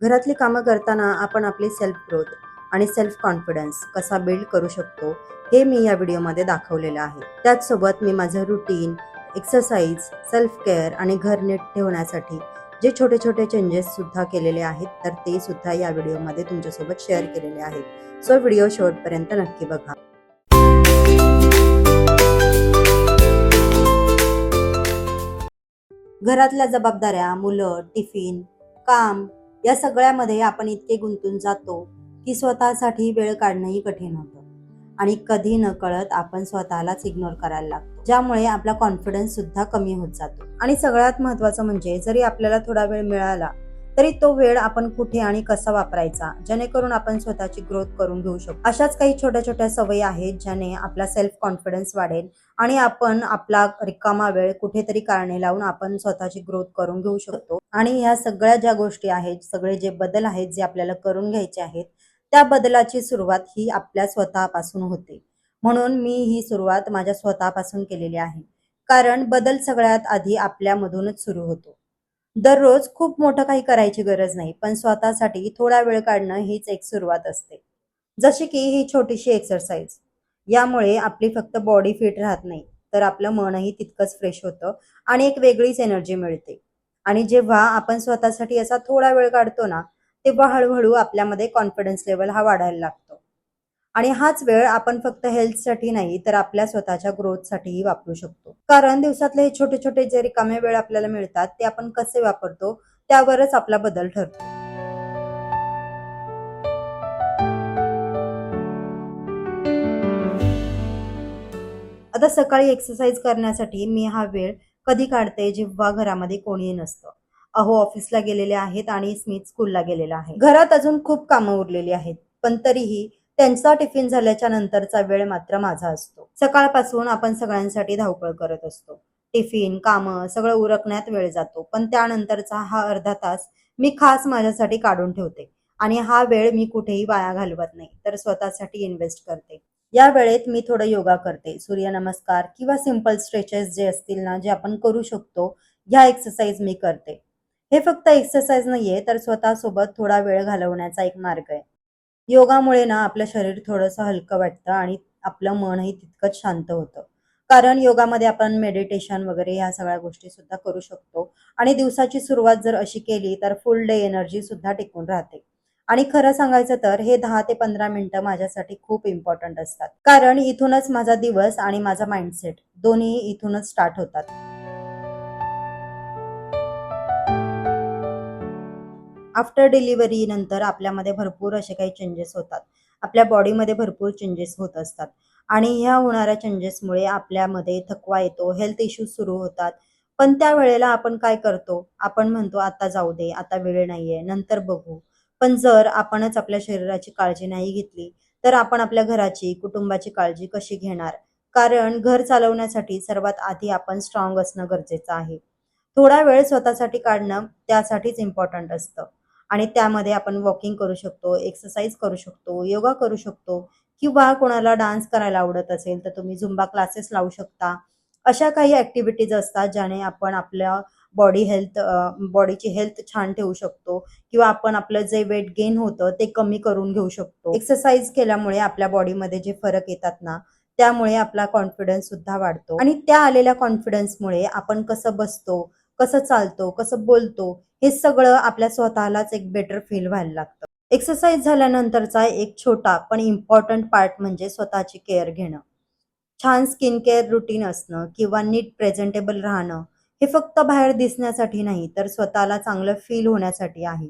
घरातली कामं करताना आपण आपली सेल्फ ग्रोथ आणि सेल्फ कॉन्फिडन्स कसा बिल्ड करू शकतो हे मी या व्हिडिओमध्ये दाखवलेलं आहे. त्याचसोबत मी माझं रुटीन, एक्सरसाइज, सेल्फ केअर आणि घर नीट ठेवण्यासाठी जे छोटे छोटे चेंजेस सुद्धा केलेले आहेत तर ते सुद्धा या व्हिडिओमध्ये तुमच्यासोबत शेअर केलेले आहेत. सो व्हिडिओ शेवटपर्यंत नक्की बघा. घरातल्या जबाबदाऱ्या, मुलं, टिफिन, काम या सगळ्यामध्ये आपण इतके गुंतून जातो की स्वतःसाठी वेळ काढणंही कठीण होतं आणि कधी नकळत आपण स्वतःलाच इग्नोर करायला लागतो, ज्यामुळे आपला कॉन्फिडन्स सुद्धा कमी होत जातो. आणि सगळ्यात महत्त्वाचं म्हणजे जरी आपल्याला थोडा वेळ मिळाला तरी तो वेळ आपण कुठे आणि कसा वापरायचा जेणेकरून आपण स्वतःची ग्रोथ करून घेऊ शकतो. अशाच काही छोट्या छोट्या सवयी आहेत ज्याने आपला सेल्फ कॉन्फिडन्स वाढेल आणि आपण आपला रिकामा वेळ कुठेतरी कारणे लावून आपण स्वतःची ग्रोथ करून घेऊ शकतो. आणि ह्या सगळ्या ज्या गोष्टी आहेत, सगळे जे बदल आहेत जे आपल्याला करून घ्यायचे आहेत, त्या बदलाची सुरुवात ही आपल्या स्वतःपासून होते. म्हणून मी ही सुरुवात माझ्या स्वतःपासून केलेली आहे. कारण बदल सगळ्यात आधी आपल्यामधूनच सुरू होतो. दररोज खूप मोठं काही करायची गरज नाही, पण स्वतःसाठी थोडा वेळ काढणं हीच एक सुरुवात असते. जशी की ही छोटीशी एक्सरसाइज. यामुळे आपली फक्त बॉडी फिट राहत नाही, तर आपलं मनही तितकंच फ्रेश होतं आणि एक वेगळीच एनर्जी मिळते. आणि जेव्हा आपण स्वतःसाठी असा थोडा वेळ काढतो ना, तेव्हा हळूहळू आपल्यामध्ये कॉन्फिडन्स लेवल हा वाढायला लागतो. आणि हाच वेळ आपण फक्त हेल्थसाठी नाही तर आपल्या स्वतःच्या ग्रोथसाठीही वापरू शकतो. कारण दिवसातले हे छोटे छोटे जे रिकामे वेळ आपल्याला मिळतात ते आपण कसे वापरतो त्यावरच आपला बदल ठरतो. आता सकाळी एक्सरसाइज करण्यासाठी मी हा वेळ कधी काढते जेव्हा घरामध्ये कोणीही नसतं. अहो, ऑफिसला गेलेले आहेत आणि स्मित स्कूलला गेलेला आहे. घरात अजून खूप कामं उरलेली आहेत, पण तरीही त्यांचा टिफिन झाल्याच्या नंतरचा वेळ मात्र माझा असतो. सकाळपासून आपण सगळ्यांसाठी धावपळ करत असतो. टिफिन, कामं सगळं उरकण्यात वेळ जातो, पण त्यानंतरचा हा अर्धा तास मी खास माझ्यासाठी काढून ठेवते. आणि हा वेळ मी कुठेही वाया घालवत नाही, तर स्वतःसाठी इन्व्हेस्ट करते. या वेळेत मी थोडं योगा करते, सूर्यनमस्कार किंवा सिंपल स्ट्रेचेस जे असतील ना, जे आपण करू शकतो, ह्या एक्सरसाइज मी करते. हे फक्त एक्सरसाइज नाहीये, तर स्वतःसोबत थोडा वेळ घालवण्याचा एक मार्ग आहे. योगामुळे ना आपलं शरीर थोडंसं हलकं वाटतं आणि आपलं मनही तितकंच शांत होतं. कारण योगामध्ये आपण मेडिटेशन वगैरे ह्या सगळ्या गोष्टी सुद्धा करू शकतो आणि दिवसाची सुरुवात जर अशी केली तर फुल डे एनर्जी सुद्धा टिकून राहते. आणि खरं सांगायचं तर हे 10 ते 15 मिनिटं माझ्यासाठी खूप इम्पॉर्टंट असतात. कारण इथूनच माझा दिवस आणि माझा माइंडसेट दोन्ही इथूनच स्टार्ट होतात. आफ्टर डिलिव्हरी नंतर आपल्यामध्ये भरपूर असे काही चेंजेस होतात. आपल्या बॉडीमध्ये भरपूर चेंजेस होत असतात आणि ह्या होणाऱ्या चेंजेसमुळे आपल्यामध्ये थकवा येतो, हेल्थ इश्यूज सुरू होतात. पण त्यावेळेला आपण काय करतो? आपण म्हणतो, "आता जाऊ दे, आता वेळ नाहीये, नंतर बघू." पण जर आपणच आपल्या शरीराची काळजी नाही घेतली, तर आपण आपल्या घराची, कुटुंबाची काळजी कशी घेणार? कारण घर चालवण्यासाठी सर्वात आधी आपण स्ट्राँग असणं गरजेचं आहे. थोडा वेळ स्वतःसाठी काढणं त्यासाठीच इम्पॉर्टंट असतं. आणि त्यामध्ये आपण वॉकिंग करू शकतो, एक्सरसाइज करू शकतो, योगा करू शकतो किंवा कोणाला डान्स करायला आवडत असेल तर तुम्ही झुंबा क्लासेस लावू शकता. अशा काही ॲक्टिव्हिटीज असतात ज्याने आपण आपल्या बॉडीची हेल्थ छान ठेवू शकतो किंवा आपण आपलं जे वेट गेन होतं ते कमी करून घेऊ शकतो. एक्सरसाइज केल्यामुळे आपल्या बॉडीमध्ये जे फरक येतात ना, त्यामुळे आपला कॉन्फिडन्स सुद्धा वाढतो आणि त्या आलेल्या कॉन्फिडन्समुळे आपण कसं बसतो, कसं चालतो, कसं बोलतो हे सगळं आपल्या स्वतःलाच एक बेटर फील व्हायला लागतं. एक्सरसाइज झाल्यानंतरचा एक छोटा पण इम्पॉर्टंट पार्ट म्हणजे स्वतःची केअर घेणं. छान स्किन केअर रुटीन असणं किंवा नीट प्रेझेंटेबल राहणं हे फक्त बाहेर दिसण्यासाठी नाही तर स्वतःला चांगलं फील होण्यासाठी आहे.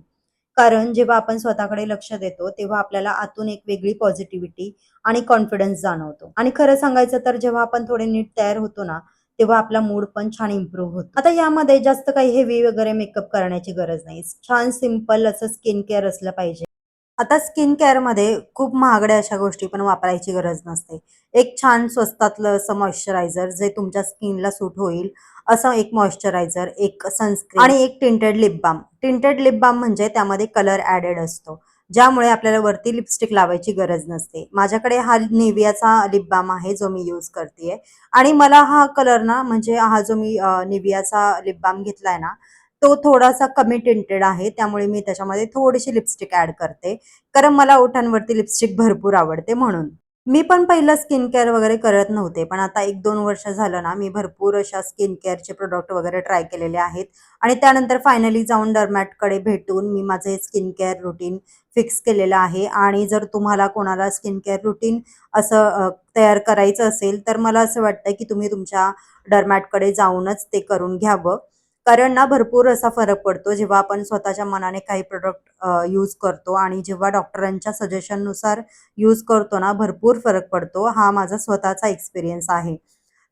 कारण जेव्हा आपण स्वतःकडे लक्ष देतो तेव्हा आपल्याला आतून एक वेगळी पॉझिटिव्हिटी आणि कॉन्फिडन्स जाणवतो. आणि खरं सांगायचं तर जेव्हा आपण थोडे नीट तयार होतो ना, तेव्हा आपला मूड पण छान इम्प्रूव्ह होतो. आता यामध्ये जास्त काही हेवी वगैरे मेकअप करण्याची गरज नाही. छान सिंपल असं स्किन केअर असलं पाहिजे. आता स्किन केअरमध्ये खूप महागड्या अशा गोष्टी पण वापरायची गरज नसते. एक छान स्वस्तातलं असं मॉइश्चरायझर जे तुमच्या स्किनला सूट होईल असं एक मॉइश्चरायझर, एक सनस्क्रीन आणि एक tinted lip balm. Tinted lip balm म्हणजे त्यामध्ये कलर ॲडेड असतो, ज्यामुळे आपल्याला वरती लिपस्टिक लावायची गरज नसते. माझ्याकडे हा निव्हियाचा लिप बाल्म आहे जो मी यूज करतेय आणि मला हा कलर ना म्हणजे हा जो मी निव्हियाचा लिप बाल्म घेतलाय ना, तो थोडासा कमी टिंटेड आहे, त्यामुळे मी त्याच्यामध्ये थोडीशी लिपस्टिक ॲड करते. कारण मला ओठांवरती लिपस्टिक भरपूर आवडते म्हणून. मी पण पहिलं स्किन केअर वगैरे करत नव्हते. पण आता 1-2 वर्ष झालं ना, मी भरपूर अशा स्किन केअरचे प्रॉडक्ट वगैरे ट्राय केलेले आहेत आणि त्यानंतर फायनली जाऊन डर्मॅटकडे भेटून मी माझं स्किन केअर रुटीन फिक्स केलेलं आहे. आणि जर तुम्हाला कोणाला स्किन केअर रुटीन असं तयार करायचं असेल, तर मला असं वाटतं की तुम्ही तुमच्या डर्मॅटकडे जाऊनच ते करून घ्यावं. कारण ना भरपूर असा फरक पडतो जेव्हा आपण स्वतःच्या मनाने काही प्रॉडक्ट यूज करतो आणि जेव्हा डॉक्टरांच्या सजेशननुसार यूज करतो ना, भरपूर फरक पडतो. हा माझा स्वतःचा एक्सपिरियन्स आहे.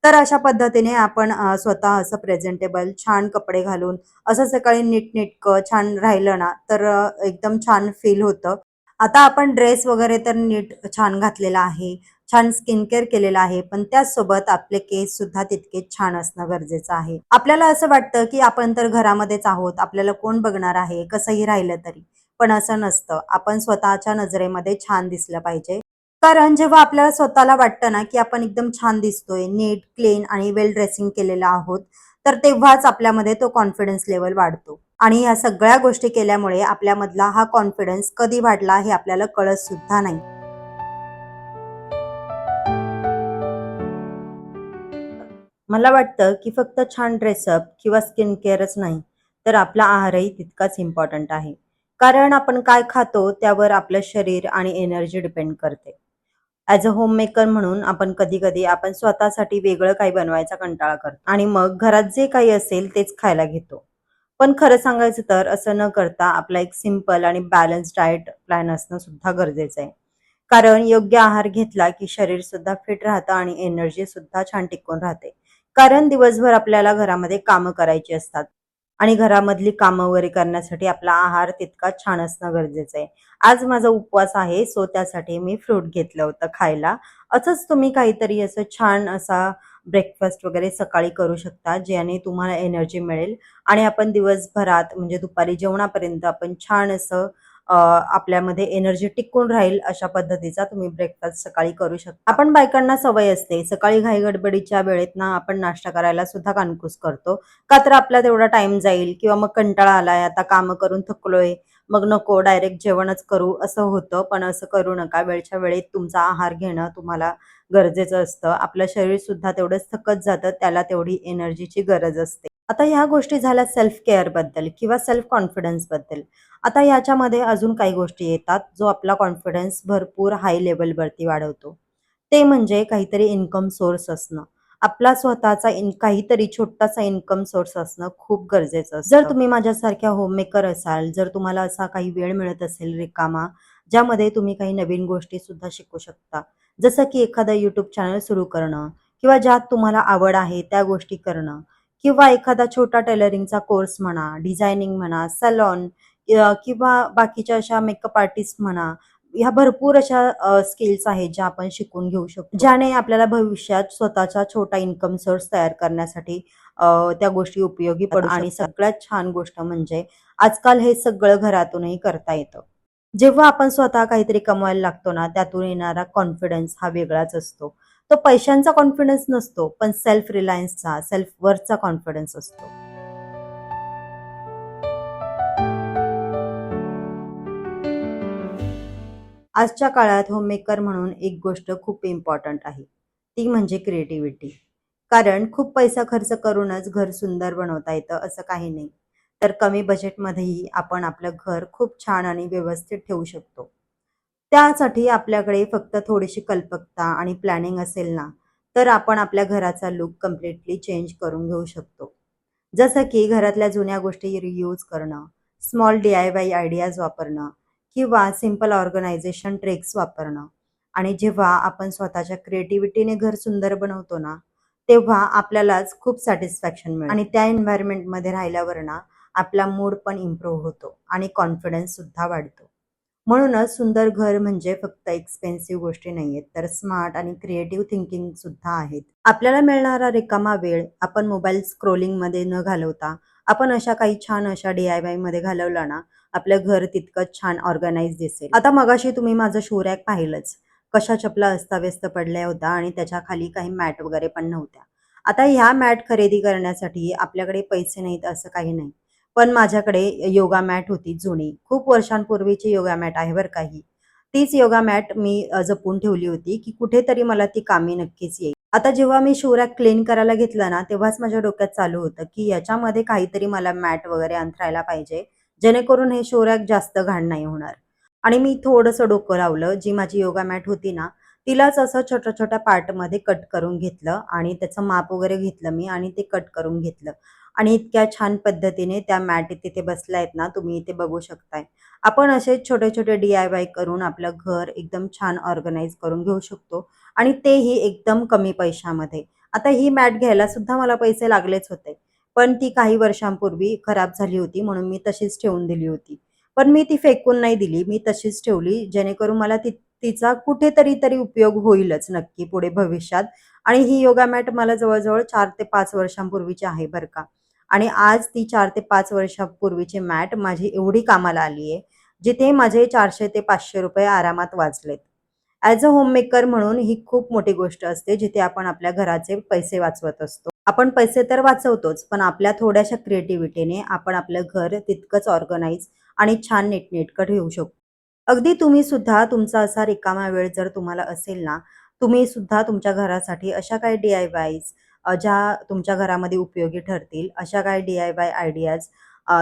तर अशा पद्धतीने आपण स्वतः असं प्रेझेंटेबल छान कपडे घालून असं सकाळी नीटनेटकं छान राहिलं ना, तर एकदम छान फील होतं. आता आपण ड्रेस वगैरे तर नीट छान घातलेला आहे, छान स्किन केअर केलेलं आहे, पण त्याचसोबत आपले केस सुद्धा तितकेच छान असणं गरजेचं आहे. आपल्याला असं वाटतं, की आपण तर घरामध्येच आहोत, आपल्याला कोण बघणार आहे, कसंही राहिलं तरी. पण असं नसतं. आपण स्वतःच्या नजरेमध्ये छान दिसलं पाहिजे. कारण जेव्हा आपल्याला स्वतःला वाटतं ना, की आपण एकदम छान दिसतोय, नीट, क्लीन आणि वेल ड्रेसिंग केलेलं आहोत, तर तेव्हाच आपल्यामध्ये तो कॉन्फिडन्स लेव्हल वाढतो. आणि या सगळ्या गोष्टी केल्यामुळे आपल्यामधला हा कॉन्फिडन्स कधी वाढला हे आपल्याला कळत सुद्धा नाही. मला वाटतं, की फक्त छान ड्रेसअप किंवा स्किन केअरच नाही, तर आपला आहारही तितकाच इम्पॉर्टंट आहे. कारण आपण काय खातो त्यावर आपलं शरीर आणि एनर्जी डिपेंड करते. ॲज अ होममेकर म्हणून आपण कधी-कधी आपण स्वतःसाठी वेगळं काही बनवायचा कंटाळा करतो आणि मग घरात जे काही असेल तेच खायला घेतो. पण खरं सांगायचं तर असं न करता आपला एक सिंपल आणि बॅलन्स डाएट प्लॅन असणं सुद्धा गरजेचं आहे. कारण योग्य आहार घेतला की शरीर सुद्धा फिट राहतं आणि एनर्जी सुद्धा छान टिकून राहते. कारण दिवसभर आपल्याला घरामध्ये कामं करायची असतात आणि घरामधली कामं वगैरे करण्यासाठी आपला आहार तितकाच छान असणं गरजेचं आहे. आज माझा उपवास आहे, सो त्यासाठी मी फ्रूट घेतलं होतं खायला. असंच तुम्ही काहीतरी असं छान असा ब्रेकफास्ट वगैरे सकाळी करू शकता, ज्याने तुम्हाला एनर्जी मिळेल आणि आपण दिवसभरात म्हणजे दुपारी जेवणापर्यंत आपण छान असं आपल्यामध्ये एनर्जी टिकून राहील अशा पद्धतीचा तुम्ही ब्रेकफास्ट सकाळी करू शकता. आपण बायकांना सवय असते सकाळी घाई-गडबडीच्या वेळेत ना आपण नाश्ता करायला सुद्धा कानकूस करतो. का तर आपला तेवढा टाईम जाईल किंवा मग कंटाळा आलाय, आता कामं करून थकलोय, मग नको डायरेक्ट जेवणच करू असं होतं. पण असं करू नका. वेळच्या वेळेत तुमचा आहार घेणं तुम्हाला गरजेचं असतं. आपलं शरीर सुद्धा तेवढंच थकत जातं, त्याला तेवढी एनर्जीची गरज असते. आता ह्या गोष्टी झाल्या सेल्फ केअरबद्दल किंवा सेल्फ कॉन्फिडन्सबद्दल. आता ह्याच्यामध्ये अजून काही गोष्टी येतात, जो आपला कॉन्फिडन्स भरपूर हाय लेव्हलवरती वाढवतो. ते म्हणजे काहीतरी इन्कम सोर्स असणं. आपला स्वतःचा काहीतरी छोटासा इन्कम सोर्स असणं खूप गरजेचं असतं. जर तुम्ही माझ्यासारख्या होममेकर असाल, जर तुम्हाला असा काही वेळ मिळत असेल रिकामा, ज्यामध्ये तुम्ही काही नवीन गोष्टी सुद्धा शिकू शकता. जसं की एखादं YouTube चॅनल सुरू करणं किंवा ज्यात तुम्हाला आवड आहे त्या गोष्टी करणं किंवा एखादा छोटा टेलरिंगचा कोर्स म्हणा, डिझायनिंग म्हणा, सलॉन किंवा बाकीच्या अशा मेकअप आर्टिस्ट म्हणा, ह्या भरपूर अशा स्किल्स आहेत ज्या आपण शिकून घेऊ शकतो. ज्याने आपल्याला भविष्यात स्वतःचा छोटा इन्कम सोर्स तयार करण्यासाठी त्या गोष्टी उपयोगी पडू आणि सगळ्यात छान गोष्ट म्हणजे आजकाल हे सगळं घरातूनही करता येतं. जेव्हा आपण स्वतः काहीतरी कमवायला लागतो ना, त्यातून येणारा कॉन्फिडन्स हा वेगळाच असतो. तो पैशांचा कॉन्फिडन्स नसतो, पण सेल्फ रिलायन्सचा, सेल्फ वर्थचा कॉन्फिडन्स असतो. आजच्या काळात होममेकर म्हणून एक गोष्ट खूप इम्पॉर्टंट आहे. ती म्हणजे क्रिएटिव्हिटी. कारण खूप पैसा खर्च करूनच घर सुंदर बनवता येतं असं काही नाही. तर कमी बजेटमध्येही आपण आपलं घर खूप छान आणि व्यवस्थित ठेवू शकतो. त्यासाठी आपल्याकडे फक्त थोडीशी कल्पकता आणि प्लॅनिंग असेल ना, तर आपण आपल्या घराचा लूक कंप्लीटली चेंज करून घेऊ शकतो. जसं की घरातल्या जुन्या गोष्टी रियूज करणं, स्मॉल DIY आयडियाज वापरणं किंवा सिंपल ऑर्गनायझेशन ट्रिक्स वापरणं. आणि जेव्हा आपण स्वतःच्या क्रिएटिव्हिटीने घर सुंदर बनवतो ना, तेव्हा आपल्यालाच खूप सॅटिस्फॅक्शन मिळतं आणि त्या एन्व्हायर्नमेंटमध्ये राहिल्यावर ना, आपला मूड पण इम्प्रूव्ह होतो आणि कॉन्फिडन्स सुद्धा वाढतो. म्हणूनच सुंदर घर म्हणजे फक्त एक्सपेन्सिव्ह गोष्टी नाहीयेत, तर स्मार्ट आणि क्रिएटिव्ह थिंकिंग सुद्धा आहेत. आपल्याला मिळणारा रिकामा वेळ आपण मोबाईल स्क्रोलिंगमध्ये न घालवता, आपण अशा काही छान अशा DIYमध्ये घालवला ना, आपलं घर तितकंच छान ऑर्गनाइज दिसेल. आता मगाशी तुम्ही माझं शू रॅक पाहिलंच. कशा चपला अस्ताव्यस्त पडल्या होत्या आणि त्याच्या खाली काही मॅट वगैरे पण नव्हत्या. आता ह्या मॅट खरेदी करण्यासाठी आपल्याकडे पैसे नाहीत असं काही नाही. पण माझ्याकडे योगा मॅट होती जुनी. खूप वर्षांपूर्वीची योगा मॅट आहे बरं का ही. तीच योगा मॅट मी जपून ठेवली होती, की कुठेतरी मला ती कामी नक्कीच येईल. आता जेव्हा मी शू रॅक क्लीन करायला घेतला ना, तेव्हाच माझ्या डोक्यात चालू होतं, की याच्यामध्ये काहीतरी मला मॅट वगैरे अंथरायला पाहिजे, जेणेकरून हे शू रॅक जास्त घाण नाही होणार. आणि मी थोडंसं डोकं लावलं. जी माझी योगा मॅट होती ना, तिलाच असं छोट्या-छोट्या पार्टमध्ये कट करून घेतलं आणि त्याचं माप वगैरे घेतलं मी आणि ते कट करून घेतलं. आणि इतक्या छान पद्धतीने त्या मॅट तिथे बसल्या आहेत ना, तुम्ही इथे बघू शकताय. आपण असे छोटे-छोटे डी-आय-वाय करून आपलं घर एकदम छान ऑर्गनाइज करून घेऊ शकतो आणि तेही एकदम कमी पैशामध्ये. आता ही मॅट घ्यायला सुद्धा मला पैसे लागलेच होते. पण ती काही वर्षांपूर्वी खराब झाली होती म्हणून मी तशीच ठेवून दिली होती. पण मी ती फेकून नाही दिली. मी तशीच ठेवली जेणेकरून मला तिचा कुठेतरी तरी उपयोग होईलच नक्की पुढे भविष्यात. आणि ही योगा मॅट मला जवळ-जवळ 4 ते 5 वर्षांपूर्वीची आहे बरं का. आणि आज ती 4 ते 5 वर्षापूर्वीची मॅट माझी एवढी कामाला आली आहे, जिथे माझे 400 ते ₹500 आरामात वाचलेत. ॲज अ होममेकर म्हणून ही खूप मोठी गोष्ट असते, जिथे आपण आपल्या घराचे पैसे वाचवत असतो. आपण पैसे तर वाचवतोच, पण आपल्या थोड्याशा क्रिएटिव्हिटीने आपण आपलं घर तितकंच ऑर्गनाइज आणि छान नीटनेटकं ठेवू शकतो. अगदी तुम्ही सुद्धा तुमचा असा रिकामा वेळ जर तुम्हाला असेल ना, तुम्ही सुद्धा तुमच्या घरासाठी अशा काही डी-आय-वायज ज्या तुमच्या घरामध्ये उपयोगी ठरतील, अशा काही डी-आय-वाय आयडियाज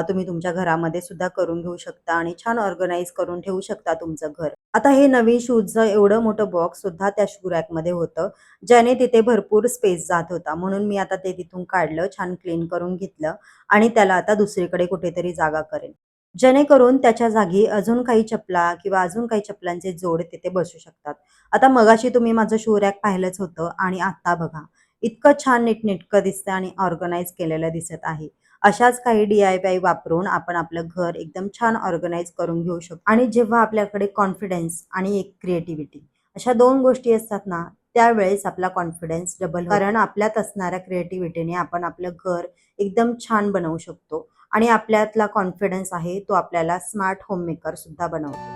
तुम्ही तुमच्या घरामध्ये सुद्धा करून घेऊ शकता आणि छान ऑर्गनाइज करून ठेवू शकता तुमचं घर. आता हे नवीन शूजचं एवढं मोठं बॉक्स सुद्धा त्या शू रॅकमध्ये होतं, ज्याने तिथे भरपूर स्पेस जात होता. म्हणून मी आता ते तिथून काढलं, छान क्लीन करून घेतलं आणि त्याला आता दुसरीकडे कुठेतरी जागा करेन. जेणेकरून त्याच्या जागी अजून काही चपला किंवा अजून काही चपलांचे जोड तिथे बसू शकतात. आता मगाशी तुम्ही माझं शू रॅक पाहिलंच होतं आणि आता बघा, इतकं छान नीटनेटकं दिसतं आणि ऑर्गनाइज केलेलं दिसत आहे. अशाच काही डी-आय-वाय वापरून आपण आपलं घर एकदम छान ऑर्गनाइज करून घेऊ शकतो. आणि जेव्हा आपल्याकडे कॉन्फिडन्स आणि एक क्रिएटिव्हिटी अशा 2 गोष्टी असतात ना, त्यावेळेस आपला कॉन्फिडन्स डबल होतो. कारण आपल्यात असणाऱ्या क्रिएटिव्हिटीने आपण आपलं घर एकदम छान बनवू शकतो आणि आपल्यातला कॉन्फिडन्स आहे तो आपल्याला स्मार्ट होममेकर सुद्धा बनवतो.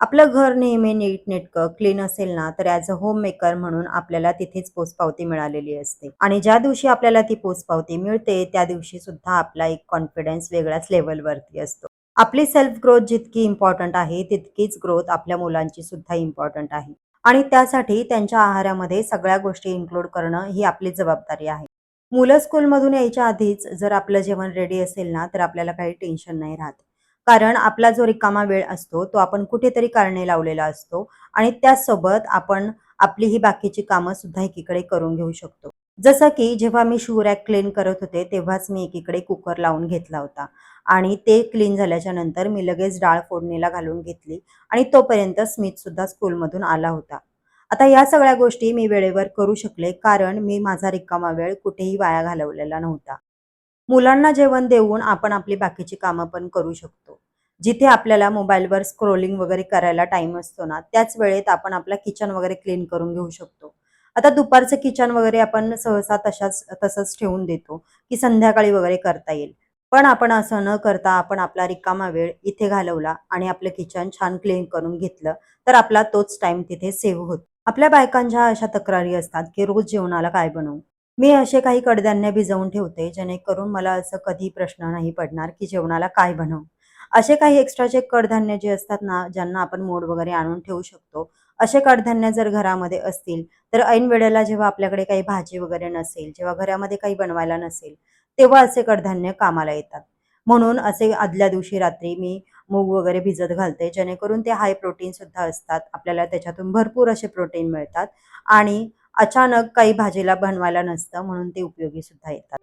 आपलं घर नेहमी नीटनेटकं, क्लीन असेल ना, तर ॲज अ होम मेकर म्हणून आपल्याला तिथेच पोचपावती मिळालेली असते. आणि ज्या दिवशी आपल्याला ती पोचपावती मिळते, त्या दिवशी सुद्धा आपला एक कॉन्फिडन्स वेगळ्याच लेव्हलवरती असतो. आपली सेल्फ ग्रोथ जितकी इम्पॉर्टंट आहे, तितकीच ग्रोथ आपल्या मुलांची सुद्धा इम्पॉर्टंट आहे. आणि त्यासाठी त्यांच्या आहारामध्ये सगळ्या गोष्टी इन्क्लूड करणं ही आपली जबाबदारी आहे. मुलं स्कूलमधून यायच्या आधीच जर आपलं जेवण रेडी असेल ना, तर आपल्याला काही टेन्शन नाही राहत. कारण आपला जो रिकामा वेळ असतो, तो आपण कुठेतरी कारणे लावलेला असतो आणि त्याचसोबत आपण आपली ही बाकीची कामं सुद्धा एकीकडे करून घेऊ शकतो. जसं की जेव्हा मी शू रॅक क्लीन करत होते, तेव्हाच मी एकीकडे कुकर लावून घेतला होता आणि ते क्लीन झाल्याच्या नंतर मी लगेच डाळ फोडणीला घालून घेतली आणि तोपर्यंत स्मिथसुद्धा स्कूलमधून आला होता. आता ह्या सगळ्या गोष्टी मी वेळेवर करू शकले, कारण मी माझा रिकामा वेळ कुठेही वाया घालवलेला नव्हता. मुलांना जेवण देऊन आपण आपली बाकीची कामं पण करू शकतो. जिथे आपल्याला मोबाईलवर स्क्रोलिंग वगैरे करायला टाईम असतो ना, त्याच वेळेत आपण आपलं किचन वगैरे क्लीन करून घेऊ शकतो. आता दुपारचं किचन वगैरे आपण सहसा तसंच ठेवून देतो, की संध्याकाळी वगैरे करता येईल. पण आपण असं न करता आपण आपला रिकामा वेळ इथे घालवला आणि आपलं किचन छान क्लीन करून घेतलं, तर आपला तोच टाईम तिथे सेव्ह होतो. आपल्या बायकांच्या अशा तक्रारी असतात, की रोज जेवणाला काय बनवू? मी असे काही कडधान्य भिजवून ठेवते, जेणेकरून मला असं कधी प्रश्न नाही पडणार, की जेवणाला काय बनवू? असे काही एक्स्ट्राचे कडधान्य जे असतात ना, ज्यांना आपण मोड वगैरे आणून ठेवू शकतो, असे कडधान्य जर घरामध्ये असतील, तर ऐन वेळेला जेव्हा आपल्याकडे काही भाजी वगैरे नसेल, जेव्हा घरामध्ये काही बनवायला नसेल, तेव्हा असे कडधान्य कामाला येतात. म्हणून असे आदल्या दिवशी रात्री मी मूग वगैरे भिजत घालते, जेणेकरून ते हाय प्रोटीनसुद्धा असतात. आपल्याला त्याच्यातून भरपूर असे प्रोटीन मिळतात आणि अचानक काही भाजीला बनवायला नसतं म्हणून ते उपयोगी सुद्धा येतात.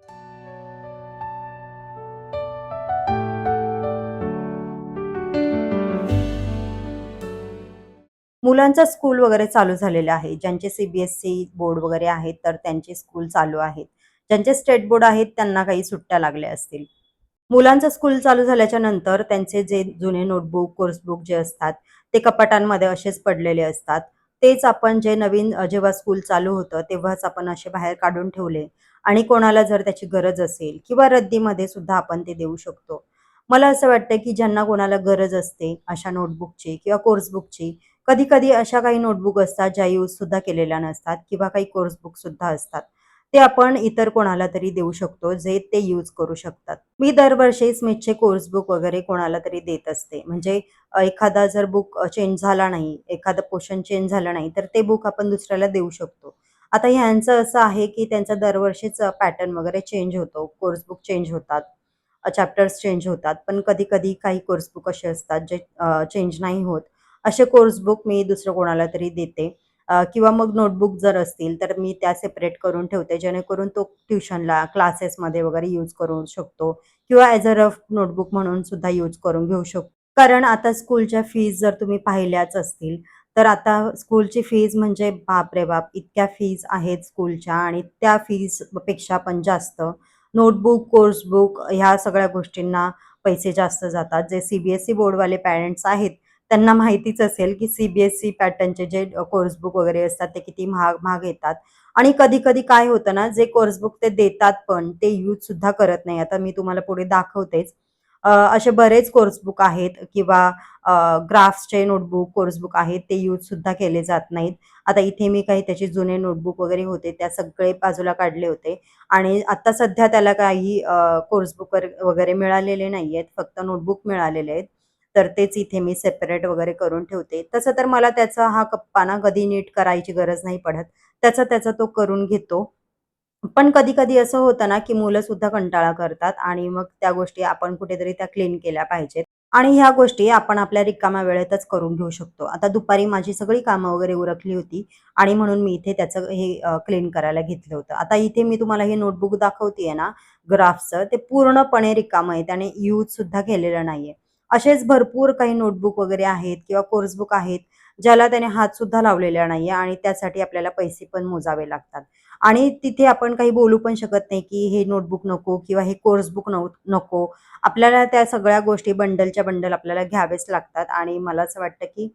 मुलांचं स्कूल वगैरे चालू झालेलं आहे. ज्यांचे सी बोर्ड वगैरे आहेत, तर त्यांचे स्कूल चालू आहेत. ज्यांचे स्टेट बोर्ड आहेत, त्यांना काही सुट्ट्या लागल्या असतील. मुलांचं स्कूल चालू झाल्याच्या नंतर त्यांचे जे जुने नोटबुक, कोर्स बुक जे असतात, ते कपाटांमध्ये असेच पडलेले असतात. तेच आपण जे नवीन जेव्हा स्कूल चालू होतं, तेव्हाच आपण असे बाहेर काढून ठेवले आणि कोणाला जर त्याची गरज असेल किंवा रद्दीमध्ये सुद्धा आपण ते देऊ शकतो. मला असं वाटतं, की ज्यांना कोणाला गरज असते अशा नोटबुकची किंवा कोर्स बुकची, कधी-कधी अशा काही नोटबुक असतात, ज्या यूजसुद्धा केलेल्या नसतात किंवा काही कोर्स बुकसुद्धा असतात. ते आपण इतर कोणाला तरी देऊ शकतो, जे ते यूज करू शकतात. मी दरवर्षी स्मिथचे कोर्स बुक वगैरे कोणाला तरी देत असते. म्हणजे एखादा जर बुक चेंज झाला नाही, एखादं पोर्शन चेंज झालं नाही, तर ते बुक आपण दुसऱ्याला देऊ शकतो. आता ह्यांचं असं आहे, की त्यांचा दरवर्षीच पॅटर्न वगैरे चेंज होतो. कोर्स बुक चेंज होतात. चॅप्टर्स चेंज होतात. पण कधी-कधी काही कोर्स बुक असे असतात जे चेंज नाही होत. असे कोर्स बुक मी दुसरं कोणाला तरी देते. किंवा मग नोटबुक जर असतील, तर मी त्या सेपरेट करून ठेवते, जेणेकरून तो ट्युशनला, क्लासेसमध्ये वगैरे यूज करू शकतो किंवा ॲज अ रफ नोटबुक म्हणून सुद्धा यूज करून घेऊ शकतो. कारण आता स्कूलच्या फीज जर तुम्ही पाहिल्याच असतील, तर आता स्कूलची फीज म्हणजे बापरे बाप! इतक्या फीज आहेत स्कूलच्या आणि त्या फीजपेक्षा पण जास्त नोटबुक, कोर्स बुक ह्या सगळ्या गोष्टींना पैसे जास्त जातात. जे सी बोर्डवाले पॅरेंट्स आहेत, त्यांना माहितीच असेल, की पॅटर्नचे जे कोर्स बुक वगैरे असतात, ते किती महाग-महाग येतात. आणि कधी-कधी काय होतं ना, जे कोर्स बुक ते देतात पण ते यूजसुद्धा करत नाही. आता मी तुम्हाला पुढे दाखवतेच. असे बरेच कोर्स बुक आहेत किंवा ग्राफ्सचे नोटबुक, कोर्स बुक आहेत, ते यूजसुद्धा केले जात नाहीत. आता इथे मी काही त्याचे जुने नोटबुक वगैरे होते, त्या सगळे बाजूला काढले होते आणि आता सध्या त्याला काही कोर्स बुक वगैरे मिळालेले नाहीयेत. फक्त नोटबुक मिळालेले आहेत. तर तेच इथे मी सेपरेट वगैरे करून ठेवते. तसं तर मला त्याचा हा कप्पा ना कधी नीट करायची गरज नाही पडत. त्याचा तो करून घेतो. पण कधी-कधी असं होतं ना, की मुलंसुद्धा कंटाळा करतात आणि मग त्या गोष्टी आपण कुठेतरी त्या क्लीन केल्या पाहिजेत. आणि ह्या गोष्टी आपण आपल्या रिकाम्या वेळेतच करून घेऊ शकतो. आता दुपारी माझी सगळी कामं वगैरे उरकली होती आणि म्हणून मी इथे त्याचं हे क्लीन करायला घेतलं होतं. आता इथे मी तुम्हाला हे नोटबुक दाखवतेय ना ग्राफचं, ते पूर्णपणे रिकामं आहे. त्याने यूजसुद्धा केलेलं नाहीये. असेच भरपूर काही नोटबुक वगैरे आहेत किंवा कोर्स बुक आहेत, ज्याला त्याने हातसुद्धा लावलेला नाहीये आणि त्यासाठी आपल्याला पैसे पण मोजावे लागतात. आणि तिथे आपण काही बोलू पण शकत नाही, की हे नोटबुक नको किंवा हे कोर्स बुक नको. आपल्याला त्या सगळ्या गोष्टी बंडलच्या बंडल आपल्याला घ्यावेच लागतात आणि मला असं वाटतं, की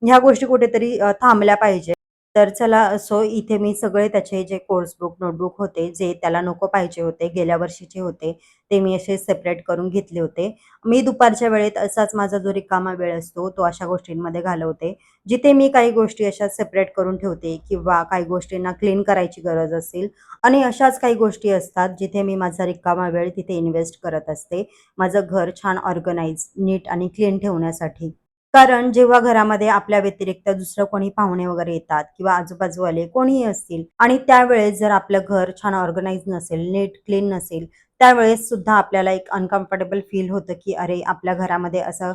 ह्या गोष्टी कुठेतरी थांबल्या पाहिजेत. तर चला असो इथे मी सगळे त्याचे जे कोर्स बुक, नोटबुक होते, जे त्याला नको पाहिजे होते, गेल्या वर्षीचे होते, ते मी असे सेपरेट करून घेतले होते. मी दुपारच्या वेळेत असाच माझा जो रिकामा वेळ असतो, तो अशा गोष्टींमध्ये घालवते. जिथे मी काही गोष्टी अशा सेपरेट करून ठेवते किंवा काही गोष्टींना क्लीन करायची गरज असेल आणि अशाच काही गोष्टी असतात, जिथे मी माझा रिकामा वेळ तिथे इन्व्हेस्ट करत असते. माझं घर छान ऑर्गनाइज, नीट आणि क्लीन ठेवण्यासाठी. कारण जेव्हा घरामध्ये आपल्या व्यतिरिक्त दुसरं कोणी पाहुणे वगैरे येतात किंवा आजूबाजूवाले कोणीही असतील आणि त्यावेळेस जर आपलं घर छान ऑर्गनाइज नसेल, नीट क्लीन नसेल, त्यावेळेस सुद्धा आपल्याला एक अनकम्फर्टेबल फील होतं, की अरे आपल्या घरामध्ये असं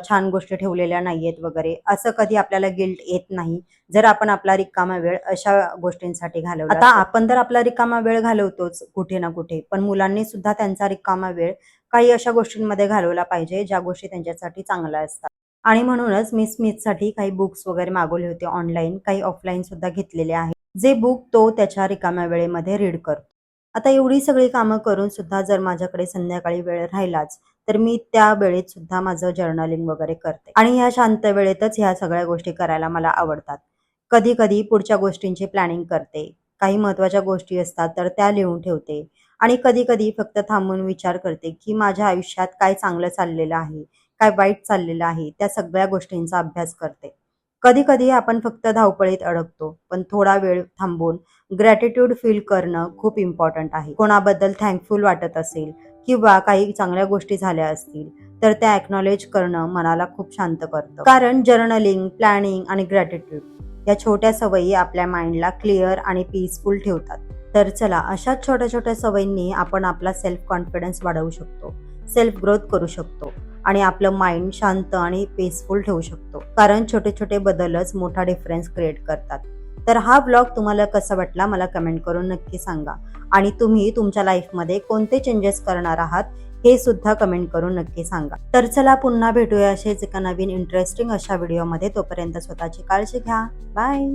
छान गोष्टी ठेवलेल्या नाहीयेत वगैरे. असं कधी आपल्याला गिल्ट येत नाही, जर आपण आपला रिकामा वेळ अशा गोष्टींसाठी घालवला. आता आपण तर आपला रिकामा वेळ घालवतोच कुठे ना कुठे, पण मुलांनी सुद्धा त्यांचा रिकामा वेळ काही अशा गोष्टींमध्ये घालवला पाहिजे, ज्या गोष्टी त्यांच्यासाठी चांगल्या असतात. आणि म्हणूनच मी स्मिथसाठी काही बुक्स वगैरे मागवले होते ऑनलाईन, काही ऑफलाईन सुद्धा घेतलेले आहेत. जे बुक तो त्याच्या रिकाम्या वेळेमध्ये रीड करतो. आता एवढी सगळी कामं करून सुद्धा जर माझ्याकडे संध्याकाळी वेळ राहिलाच, तर मी त्या वेळेत सुद्धा माझं जर्नलिंग वगैरे करते. आणि ह्या शांत वेळेतच ह्या सगळ्या गोष्टी करायला मला आवडतात. कधी-कधी पुढच्या गोष्टींची प्लॅनिंग करते. काही महत्त्वाच्या गोष्टी असतात तर त्या लिहून ठेवते. आणि कधी-कधी फक्त थांबून विचार करते, की माझ्या आयुष्यात काय चांगलं चाललेलं आहे, काय वाईट चाललेलं आहे, त्या सगळ्या गोष्टींचा अभ्यास करते. कधी-कधी आपण फक्त धावपळीत अडकतो, पण थोडा वेळ थांबून ग्रॅटिट्यूड फील करणं खूप इम्पॉर्टंट आहे. कोणाबद्दल थँकफुल वाटत असेल किंवा काही चांगल्या गोष्टी झाल्या असतील, तर त्या अॅक्नॉलेज करणं मनाला खूप शांत करतं. कारण जर्नलिंग, प्लॅनिंग आणि ग्रॅटिट्यूड या छोट्या सवयी आपल्या माइंडला क्लिअर आणि पीसफुल ठेवतात. तर चला अशाच छोट्या-छोट्या सवयींनी आपण आपला सेल्फ कॉन्फिडन्स वाढवू शकतो, सेल्फ ग्रोथ करू शकतो आणि आपलं माइंड शांत आणि पीसफुल ठेवू शकतो. कारण छोटे-छोटे बदलच मोठा डिफरन्स क्रिएट करतात. तर हा ब्लॉग तुम्हाला कसा वाटला मला कमेंट करून नक्की सांगा आणि तुम्ही तुमच्या लाईफमध्ये कोणते चेंजेस करणार आहात हे सुद्धा कमेंट करून नक्की सांगा. तर चला पुन्हा भेटूया असेच एका नवीन इंटरेस्टिंग अशा व्हिडिओमध्ये. तोपर्यंत स्वतःची काळजी घ्या. बाय.